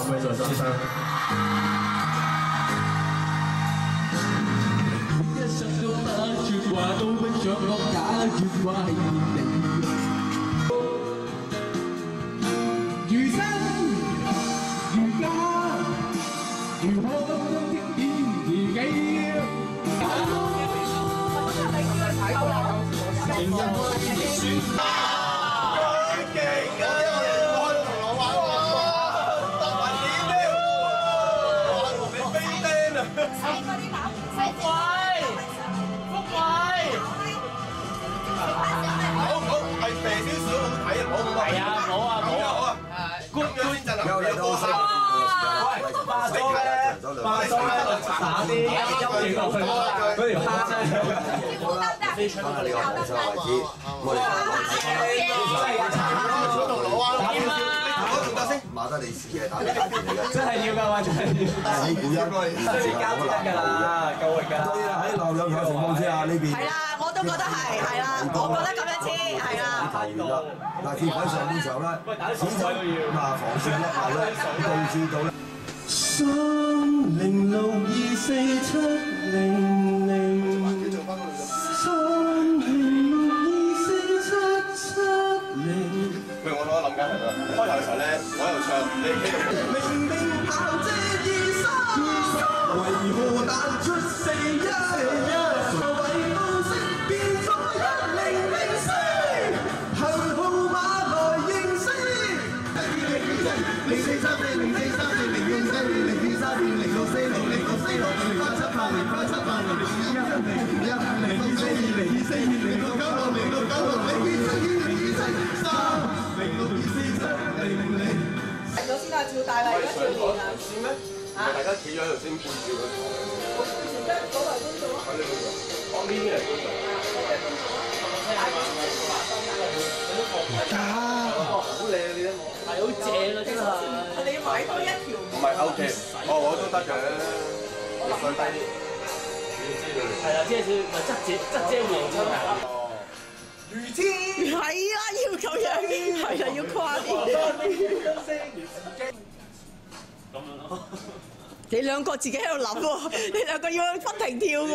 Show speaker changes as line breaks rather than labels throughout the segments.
貴在先生。一生都打住話都不想講假説話係你。如真如假，如可的演自己。情人算。
又嚟到西化妝咧，打啲陰影落去嗰條蝦真係飛出嚟呢個紅色位置，我哋馬德里斯嘅打啲大片嚟嘅，真係要㗎嘛，真係要。你估音加都得㗎啦，夠力㗎。當然喺流量嘅情況之下，呢邊
係啦，我都覺得係啦，我覺得咁樣先係啦。
嗱，鐵位上半場咧，始終防線一流咧，導致到咧。
喂，我諗緊係啦，開頭嘅時候咧，我喺度唱，你企度。明明炮這二三，為何彈出四一？為公式變咗1004，後號碼來認識。
咗先啊，照大例一條鏈啊！
先咩？唔係大家企咗喺度先背住嗰啲。
我背住得嗰位觀眾啊！
喺呢度，我呢啲係觀眾。好靚你睇我，
係好正啊真係。
你買多一條。
唔係 OK，我都得嘅，再低啲。
係啦，即係咪側遮黃出嚟？
如天。
係啊，要咁樣，係啊，要跨啲。
咁樣咯。
你兩個自己喺度諗喎，你兩個要不停跳喎。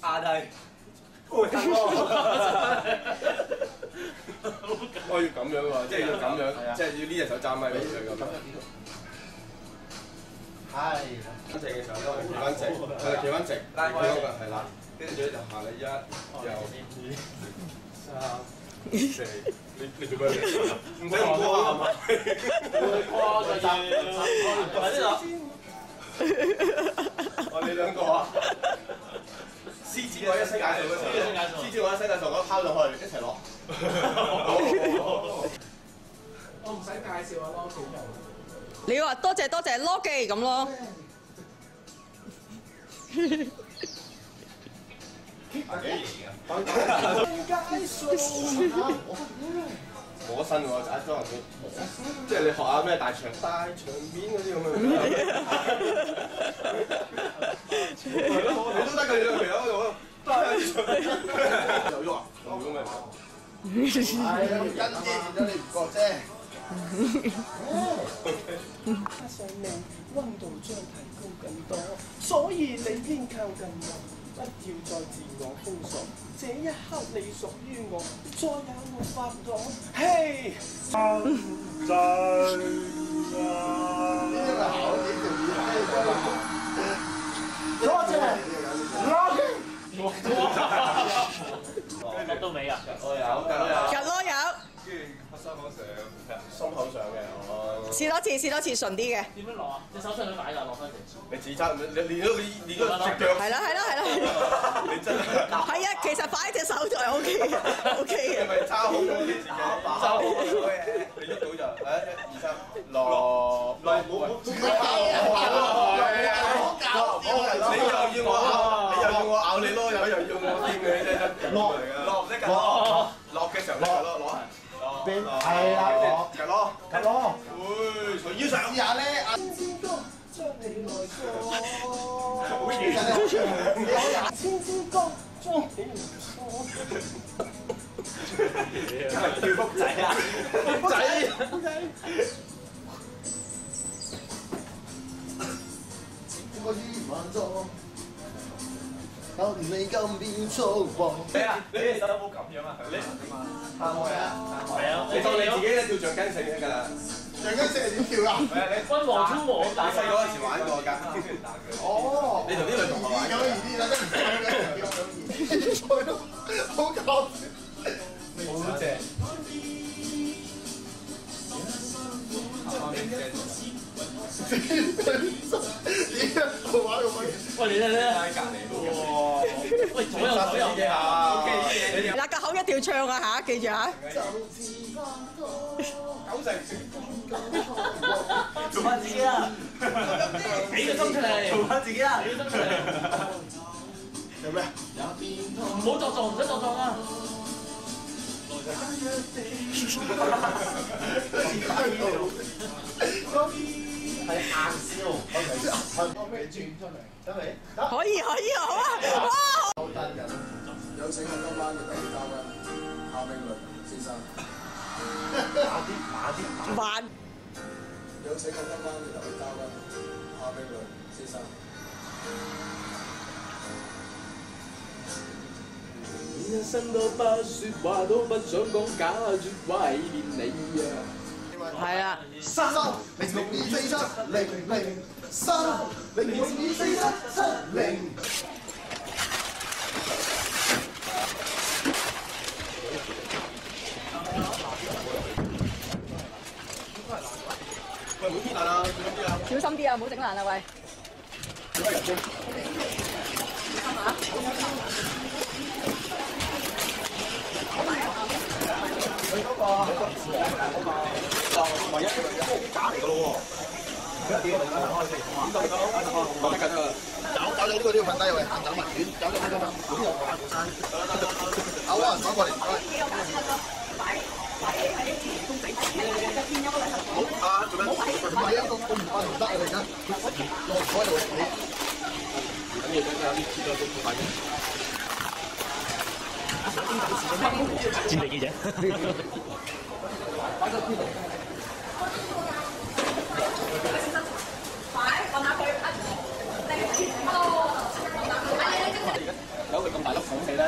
壓低。
我要咁樣喎，即係要咁樣，即係要呢隻手揸咪，咁樣。係。企嘅時候咧，企翻直，企翻直，企嗰個係啦，跟住就行啦，1、2、3、4，你做咩？唔使咁誇係嘛？誇就你兩個啊？獅子我一世界數嗰時候，獅子我一世界數我拋上去一齊落。
我唔使介紹啊，Logie
你要話多謝 Logie 咁咯。
摸身喎，就一裝入邊，即係你學下咩大場面嗰啲咁樣。你都得㗎，你兩條友喺度有喐啊？有喐咩？係啊，跟遮住咗你唔覺啫。
加上你溫度將提高更多，所以你偏靠近我，不要再自我封鎖。這一刻你屬於我，再也沒法躲。嘿，真多謝 Logie。
乜都未啊？
我有，
入咯有。
跟住黑沙方上，心口上嘅我。
試多次順啲嘅。
點樣落啊？隻手出去擺㗎，落翻嚟。
你自測，你練咗隻腳。
係啦。
你真係。
係啊，其實擺隻手就係 OK 嘅。
你咪揸好咗你自己，揸好嘅。你喐到就1、2、3，落。你又要我咬你咯，又要我掂你啫，落唔識㗎，落嘅時候攞。係啦，攞。會隨於上下咧。將你來過，千支歌將你來過。
跳福仔啊！福仔。
我已萬咗，但你今變粗暴。
你啊，你手有冇咁樣啊？你撐開啊！係啊，你當你自己咧跳橡筋繩得㗎啦。
橡筋繩係點跳㗎？
係啊，你溫和超和咁打。你細個嗰陣時玩過㗎。哦。你同啲女同學玩。
咁易啲啦，都唔使嘅，叫咁易。好搞笑。
好正。
喂，你睇睇。喂，左右嘅。
嗱，個口一定要唱啊嚇，記住嚇。
做翻自己啦！俾個心出嚟，做翻自己啦！俾個心出嚟。
有咩？
唔好作狀，唔使作狀啊！
係硬笑，我未轉出嚟，得未？得。
可以好啊！哇！
好得人，有請我今晚嘅第一嘉賓夏明倫先生。
慢。
有請我今晚嘅第一嘉賓夏明倫先生。
人生都不説話，都不想講假説話，懷念你啊！
係啊。
3 0 6 2 4 7 0 0 3 0 6 2 4 7 7 0。
喂，唔好跌爛啦，
小心啲啊，唔好整爛啊喂。
唯一假嚟㗎咯喎！講得緊啊！
搞咗呢個都要瞓低喂，行走物遠，搞咗呢個啦。好啊，攞過嚟，唔該。好啊，做咩？唔係啊，個唔得啊，而家落台度你。
緊要緊有啲切咗都快啲。
戰地記者。
有佢咁大粒孔氣咧，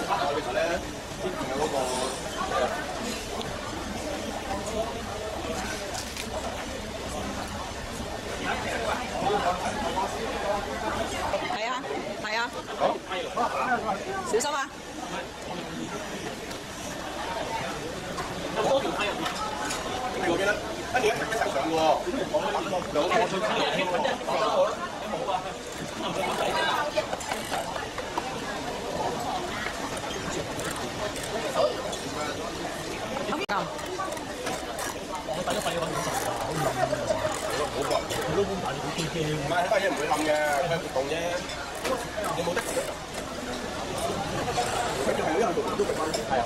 拍落去其實咧，之前嘅嗰個
係啊，係啊。小心啊！
你嗰邊咧，跟住一齊上嘅喎，兩個最唔係，呢班嘢唔會冧嘅，佢係活動啫。你冇得做。跟住係有人做都做翻，係啊。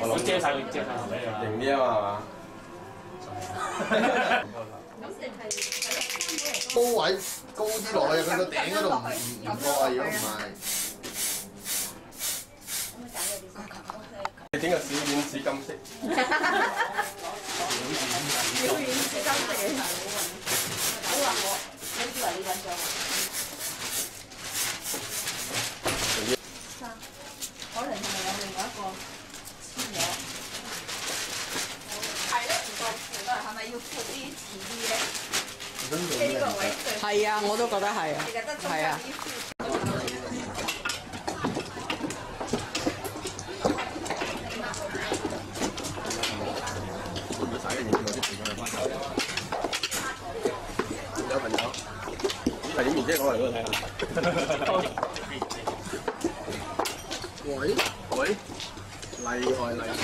我遮晒佢，遮晒頭俾你啦。
型啲啊嘛，
高位高啲落去，佢個頂嗰度唔過啊！如果唔係，
你整個小丸子金色。
小丸子金色。好啊，我以為你揾咗。可能係咪有另外一個先咗？要闊啲似啲咧。
呢
個位
係啊，我都覺得係啊，係啊。
有朋友，係點面啫？我嚟嗰度睇下。喂，厲害厲害！